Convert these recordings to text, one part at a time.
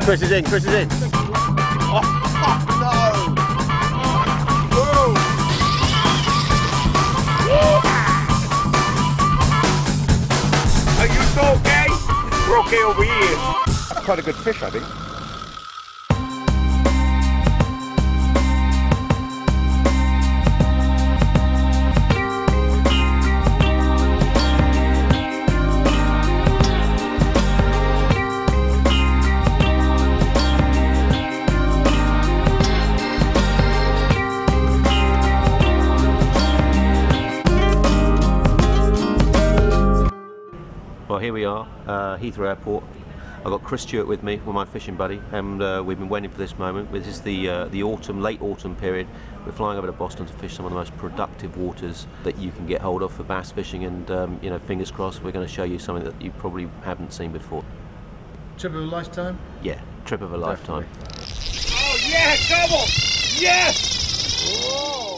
Chris is in, Chris is in. Oh, fuck no! Are you so okay? We're okay over here. Quite a good fish, I think. Well, here we are, Heathrow Airport. I've got Chris Stewart with me, with my fishing buddy, and we've been waiting for this moment. This is the autumn, late autumn period. We're flying over to Boston to fish some of the most productive waters that you can get hold of for bass fishing, and you know, fingers crossed, we're going to show you something that you probably haven't seen before. Trip of a lifetime? Yeah, trip of a lifetime. Oh, yeah, double! Yes! Whoa.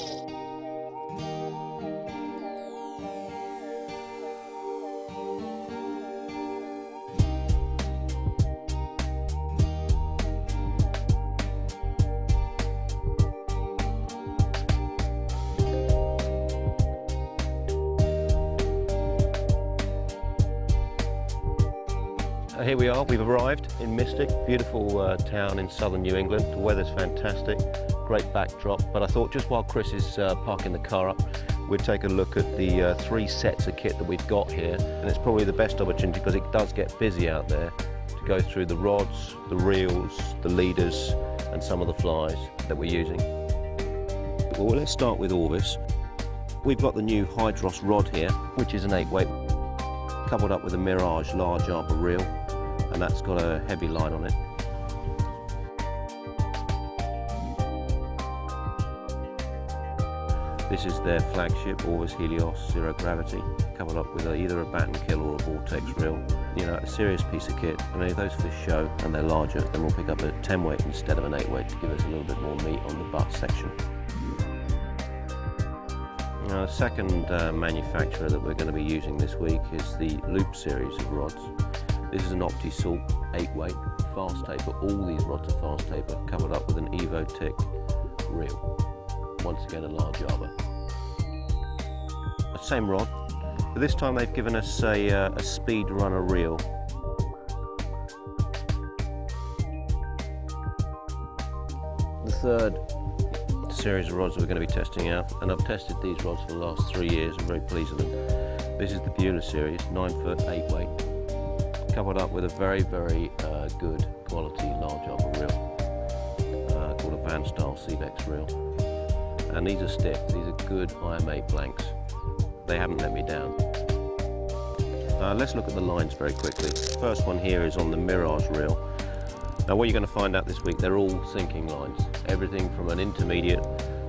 Here we are, we've arrived in Mystic, beautiful town in southern New England. The weather's fantastic, great backdrop, but I thought just while Chris is parking the car up, we'd take a look at the 3 sets of kit that we've got here. And it's probably the best opportunity because it does get busy out there to go through the rods, the reels, the leaders, and some of the flies that we're using. Well, let's start with Orvis. We've got the new Hydros rod here, which is an 8-weight, coupled up with a Mirage large arbor reel, and that's got a heavy line on it. This is their flagship, Orvis Helios Zero Gravity, coupled up with either a bat and kill or a vortex reel. You know, a serious piece of kit. And if those fish show and they're larger, then we'll pick up a 10-weight instead of an 8-weight to give us a little bit more meat on the butt section. Now, the second manufacturer that we're going to be using this week is the Loop series of rods. This is an OptiSalt 8-weight fast taper. All these rods are fast taper, coupled up with an EvoTic reel. Once again, a large arbor. Same rod, but this time they've given us a Speed Runner reel. The third series of rods that we're going to be testing out, and I've tested these rods for the last 3 years. I'm very pleased with them. This is the Beulah series, 9-foot 8-weight, coupled up with a very, very good quality large arbor reel called a Van Style Seabex reel. And these are stiff. These are good IM8 blanks. They haven't let me down. Let's look at the lines very quickly. First one here is on the Mirage reel. Now, what you're going to find out this week, they're all sinking lines. Everything from an intermediate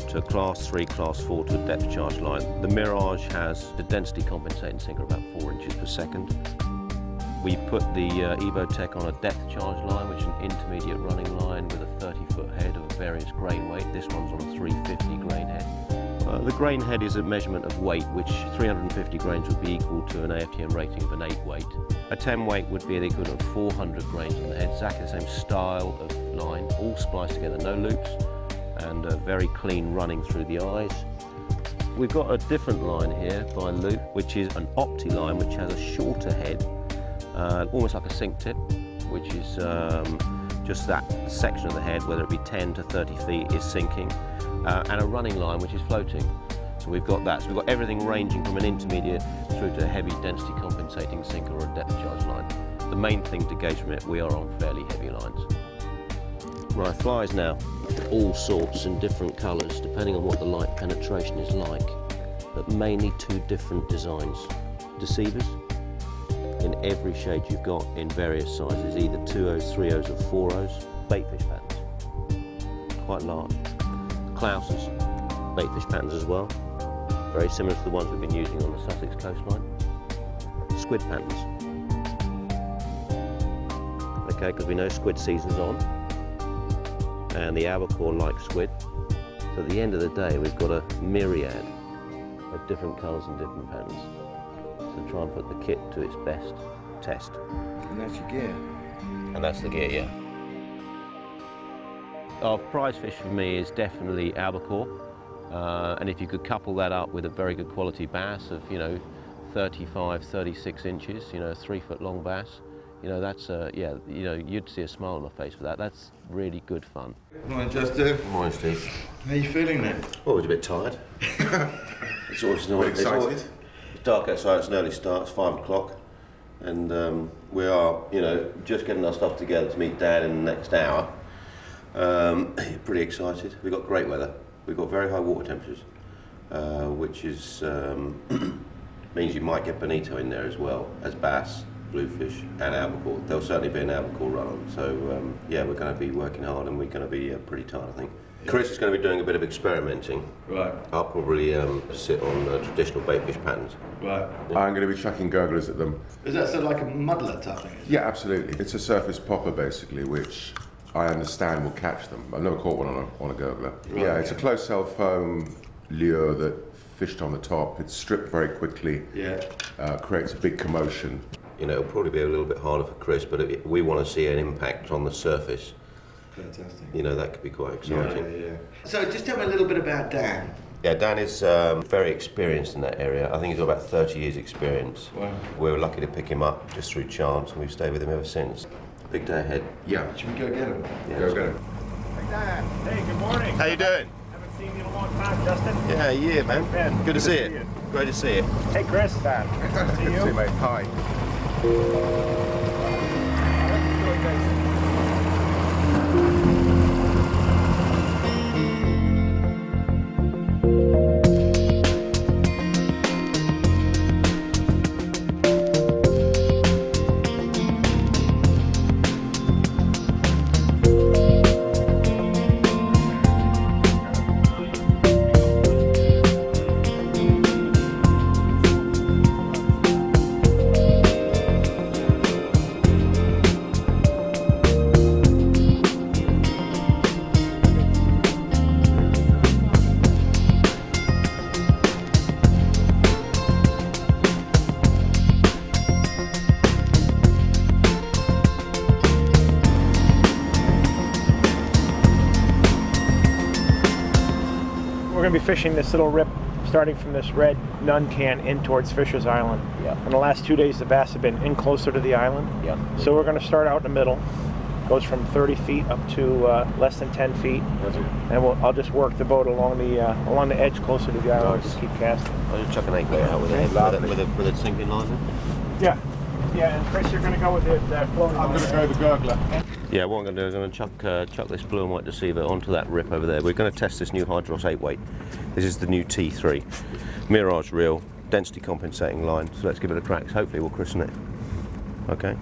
to a class 3, class 4 to a depth charge line. The Mirage has a density compensating sinker about 4 inches per second. We put the EvoTec on a depth charge line, which is an intermediate running line with a 30-foot head of various grain weight. This one's on a 350 grain head. The grain head is a measurement of weight, which 350 grains would be equal to an AFTM rating of an 8-weight. A 10-weight would be the equivalent of 400 grains on the head. Exactly the same style of line, all spliced together, no loops, and very clean running through the eyes. We've got a different line here by Loop, which is an Opti line, which has a shorter head, almost like a sink tip, which is just that section of the head, whether it be 10 to 30 feet, is sinking, and a running line which is floating. So we've got that. So we've got everything ranging from an intermediate through to a heavy density compensating sinker or a depth charge line. The main thing to gauge from it, we are on fairly heavy lines. Right, flies now, all sorts in different colours depending on what the light penetration is like, but mainly 2 different designs. Deceivers in every shade you've got in various sizes, either 2.0s, 3.0s or 4.0s. Baitfish patterns, quite large. Klaus's baitfish patterns as well, very similar to the ones we've been using on the Sussex coastline. Squid patterns, okay, because we know squid season's on, and the albacore like squid. So at the end of the day, we've got a myriad of different colours and different patterns to try and put the kit to its best test. And that's your gear. And that's the gear, yeah. Our prize fish for me is definitely albacore, and if you could couple that up with a very good quality bass of 35, 36 inches, 3 foot long bass, that's you'd see a smile on my face for that. That's really good fun. Morning, Justin. Morning, Steve. How you feeling then? Well, I was a bit tired. It's always not Excited? It's dark outside. It's an early start. It's 5 o'clock, and we are, just getting our stuff together to meet Dad in the next hour. Pretty excited. We've got great weather. We've got very high water temperatures, which is means you might get bonito in there as well as bass, bluefish, and albacore. There'll certainly be an albacore run on. So yeah, we're going to be working hard, and we're going to be pretty tired, I think. Chris is going to be doing a bit of experimenting. Right. I'll probably sit on traditional baitfish patterns. Right. I'm going to be chucking gurglers at them. Is that sort of like a muddler type thing? Yeah, absolutely. It's a surface popper, basically, which I understand will catch them. I've never caught one on a gurgler. Right, Yeah, it's a okay. closed-cell foam lure that fished on the top. It's stripped very quickly. Yeah. Creates a big commotion. It'll probably be a little bit harder for Chris, but we want to see an impact on the surface. Fantastic. That could be quite exciting. Yeah. So just tell me a little bit about Dan. Yeah, Dan is very experienced in that area. I think he's got about 30 years experience. Wow. We were lucky to pick him up just through chance, and we've stayed with him ever since. Big day ahead. Yeah. Should we go get him? Yeah, Go get him. Hey, good morning. How you doing? Haven't seen you in a long time, Justin. Yeah, man. Ben, Good to see you. you. Great to see you. Hey, Chris. See you. See you, mate. Hi. We're going to be fishing this little rip starting from this red nun can in towards Fisher's Island. Yeah. In the last 2 days the bass have been in closer to the island. Yeah. So we're going to start out in the middle. Goes from 30 feet up to less than 10 feet. And I'll just work the boat along the edge closer to the island. Nice. Just keep casting. I'll just chuck an 8 weight out with a sinking line then. Yeah. Yeah, and Chris, you're going to go with it floating. I'm going to go the gurgler. Yeah, what I'm going to do is I'm going to chuck this blue and white deceiver onto that rip over there. We're going to test this new Hydros 8 weight. This is the new T3. Mirage reel, density compensating line. So let's give it a crack. Hopefully we'll christen it. Okay.